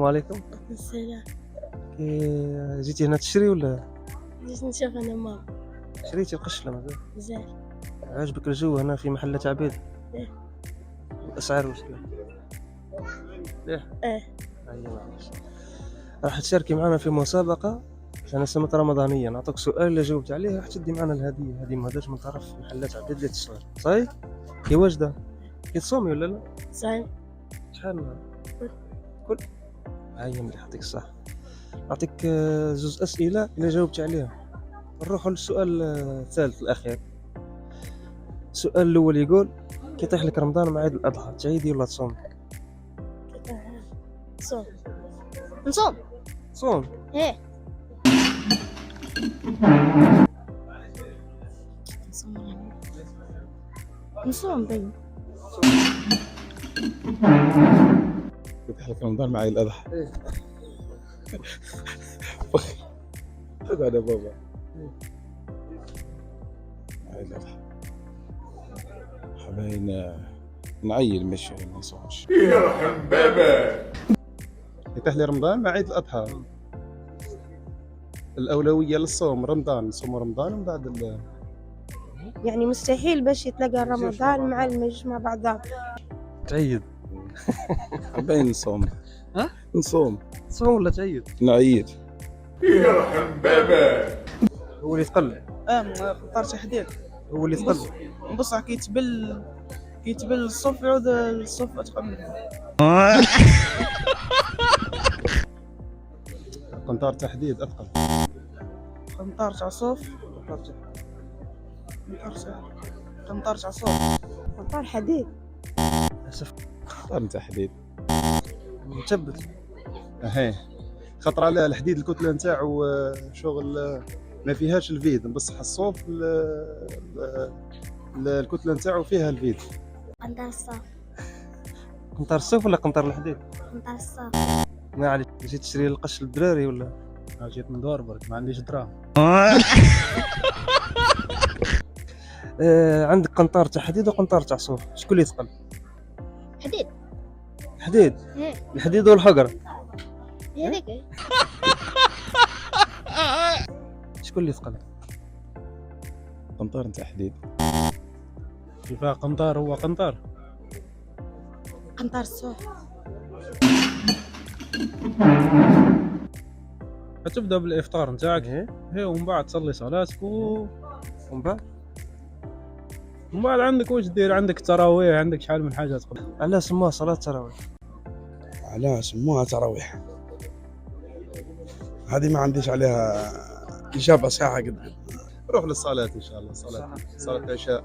السلام عليكم. السلام. جيتي هنا تشري ولا جيت نشوف انا ماما. شريتي القش ولا مازال؟ مزال. عجبك الجو هنا في محلات عبيد؟ إيه. الاسعار واش كاين؟ ليه؟ ايه. راح تشاركي معنا في مسابقة عشان سنة رمضانية، نعطيك سؤال اللي جاوبت عليه راح تدي معنا الهدية. هذه ما هداش من طرف محلات عبيد اللي تصوير، صحيح؟ كي واجدة؟ كي تصومي ولا لا؟ صحيح. شحال منها؟ كل هيا مليح، يعطيك الصحة. نعطيك زوج أسئلة اللي جاوبت عليها. نروحوا للسؤال الثالث الأخير. السؤال الأول يقول: كي يطيح لك رمضان مع عيد الأضحى تعيدي ولا تصومي؟ نصوم. نصوم. صوم. ايه. نصوم بين. يطيح لك رمضان مع عيد الأضحى. إيه. خذ على بابا. عيد الأضحى حبايبنا نعيل مش ما نصومش. يرحم بابا. يطيح لي رمضان مع عيد الأضحى. الأولوية للصوم رمضان، نصوم رمضان ومن بعد يعني مستحيل باش يتلاقى رمضان مع المجمع مع بعضها. تعيد. حبايبنا نصوم. ها؟ نصوم. تصوم ولا تعيد؟ نعيد. يرحم بابا. هو اللي يتقل. فطار تحديد. هو اللي يتقل. بصح كيتبل الصف يعود الصف اتقل منه. قنطار تحديد أثقل. قنطار تاع صوف. قنطار تاع صوف. قنطار حديد. للأسف قنطار تحديد. مثبت. أهي خطر عليها الحديد الكتلة نتاعو شغل ما فيهاش الفيد، بصح الصوف الكتلة نتاعو فيها الفيد. قنطار الصاف. قنطار الصوف ولا قنطار الحديد؟ قنطار الصاف. ما عليك. جيت تشري القش الدراري ولا؟ جيت ندور برك ما عنديش دراهم. عندك قنطار تاع حديد وقنطار تاع صوف، شكون اللي يثقل؟ حديد. الحديد. ايه. الحديد والحجر. هذيك. شكون اللي يثقل؟ قنطار نتاع حديد. كيفاه قنطار هو قنطار؟ قنطار الصوف. تبدا بالافطار نتاعك إيه. هي ومن بعد تصلي صلاتك ومن بعد عندك واش دير، عندك التراويح، عندك شحال من حاجه تقدر. علاه سموها صلاة تراويح؟ علاه سموها تراويح؟ هذه ما عنديش عليها إجابة صحيحة قد روح للصلاة إن شاء الله.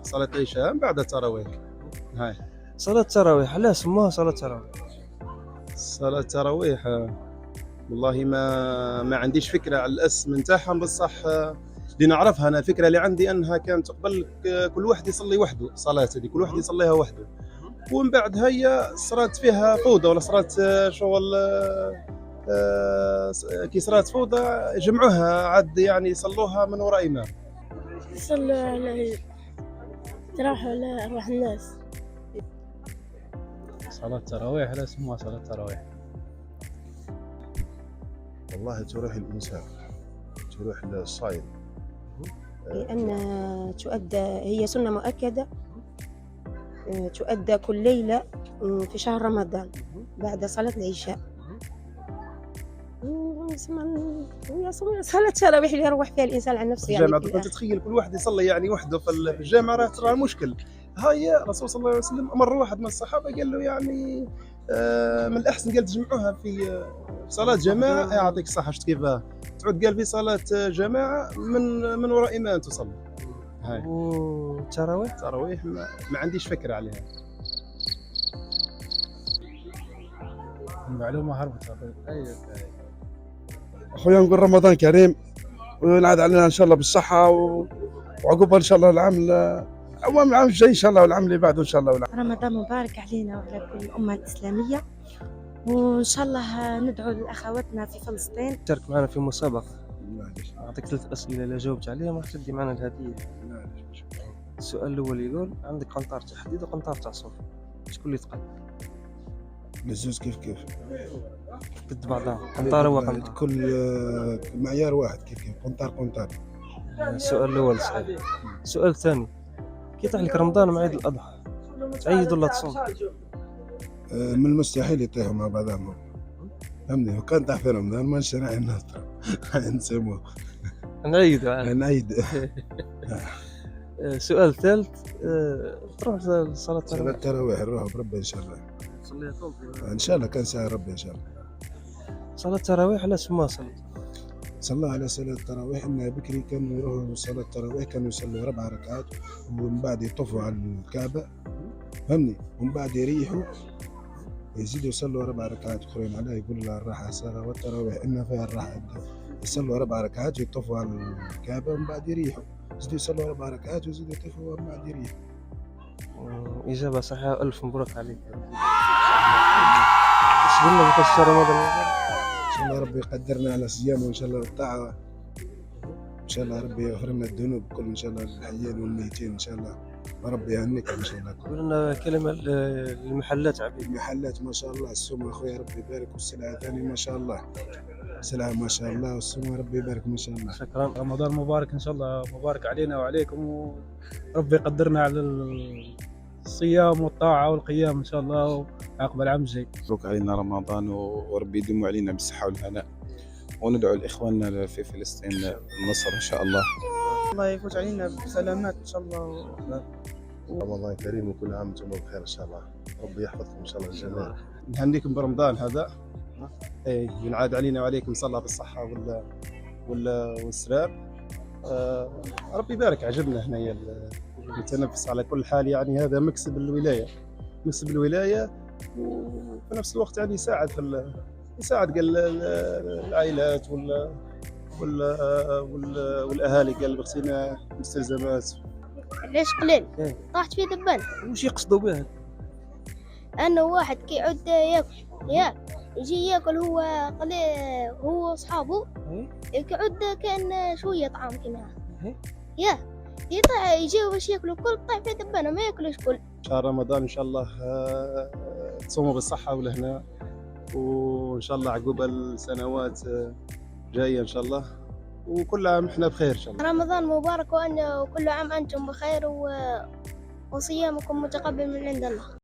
صلاة العشاء من بعد التراويح. هاي صلاة تراويح. علاه سموها صلاة تراويح؟ صلاة التراويح والله ما عنديش فكرة على الاسم نتاعها، بصح اللي نعرفها أنا الفكرة اللي عندي أنها كانت قبل كل واحد يصلي وحده صلاة، هذه كل واحد يصليها وحده، ومن بعد هي صارت فيها فوضى ولا صارت شغل كي صارت فوضى جمعوها عاد يعني يصلوها من وراء إمام. يصلوا على تراحوا على أرواح الناس. صلاه تراويح لا اسمها صلاه تراويح. والله تروح الإنسان، تروح الصائم، لأن تؤدى، هي سنة مؤكدة تؤدى كل ليلة في شهر رمضان بعد صلاة العشاء. هي صلاة التراويح اللي يروح فيها الإنسان عن نفسه. يعني الجامعة تتخيل كل واحد يصلي يعني وحده في الجامعة راه ترى مشكل. هاي الرسول صلى الله عليه وسلم أمر واحد من الصحابة قال له يعني من الأحسن قال تجمعوها في صلاة جماعة. يعطيك الصحة. شفت كيفاه تعود قال في صلاة جماعة من وراء إمام تصلي. هاي والتراويح ما عنديش فكرة عليها. المعلومه هربت. أخويا نقول رمضان كريم وينعاد علينا إن شاء الله بالصحة وعقبها إن شاء الله العام الجاي إن شاء الله والعام اللي بعده إن شاء الله. رمضان مبارك علينا وعلى كل الأمة الإسلامية، وإن شاء الله ندعو لأخواتنا في فلسطين. شارك معنا في مسابقة. نعطيك 3 أسئلة اللي جاوبت عليهم راح تدي معنا الهدية. السؤال الأول يقول: عندك قنطار تاع حديد وقنطار تاع صوف، شكون اللي يثقل؟ للزوز كيف قد بعضها قنطار وقنطار. كل معيار واحد كيف قنطار. السؤال الأول صحيح. السؤال الثاني، كي يطيح لك رمضان مع عيد الأضحى تعيد ولا تصوم؟ من المستحيل يطيحوا مع بعضهم، فهمني. وكان طاح في رمضان ما نشرح النصر نسموه نعيد. السؤال الثالث، تروح لصلاة صلاة التراويح نروح بربي إن شاء الله. إن شاء الله كان ساعة ربي إن شاء الله. صلاة التراويح على سماها صلى على صلاة التراويح إن بكري كانوا يروحوا صلاة التراويح كانوا يصلوا 4 ركعات ومن بعد يطوفوا على الكعبة، فهمني، ومن بعد يريحوا يزيدوا يصلوا 4 ركعات أخرين. عليه يقول لها الراحة صلاة والتراويح إن فيها الراحة. يصلوا 4 ركعات يطوفوا على الكعبة ومن بعد يريحوا، يزيدوا يصلوا 4 ركعات ويزيدوا يطوفوا ومن بعد يريحوا. إجابة صحيحة، ألف مبروك عليك. إيش قلنا في شهر رمضان؟ إن شاء الله ربي يقدرنا على صيامه وإن شاء الله الطاعة. إن شاء الله ربي يغفر لنا الذنوب كل إن شاء الله الحيين والميتين إن شاء الله، وربي يهنيك إن شاء الله. قول لنا كلمة للمحلات عبيد. المحلات ما شاء الله السوم أخويا ربي يبارك، والسلعة ثاني ما شاء الله، سلعة ما شاء الله، والسوم ربي يبارك ما شاء الله. شكرا. رمضان مبارك ان شاء الله، مبارك علينا وعليكم، وربي يقدرنا على الصيام والطاعه والقيام ان شاء الله عقب العام الجاي. مبروك علينا رمضان، وربي يديم علينا بالصحة والهناء، وندعو لإخواننا في فلسطين النصر إن شاء الله. الله يفوت علينا بسلامات ان شاء الله. رمضان كريم وكل عام وانتم بخير ان شاء الله. ربي يحفظكم ان شاء الله الجميع. نهنيكم برمضان هذا، ينعاد علينا وعليكم ان شاء الله بالصحه والسلام. ربي يبارك. عجبنا هنا المتنفس على كل حال، يعني هذا مكسب الولايه، وفي نفس الوقت يعني يساعد قال العائلات والاهالي قال بغسينا مستلزمات. ليش قليل؟ طاحت فيه دبان. وش يقصدوا بها؟ أنه واحد كي يعد ياكل يجي ياكل هو قليل هو وأصحابه، يقعد كان شوية طعام كي معاه، يطلع يجيو باش ياكلوا الكل، طاح فيه دبانة ما ياكلوش كل. شهر رمضان ان شاء الله تصوموا بالصحة والهنا، وان شاء الله عقب السنوات جاية ان شاء الله، وكل عام احنا بخير ان شاء الله. رمضان مبارك وكل عام أنتم بخير وصيامكم متقبل من عند الله.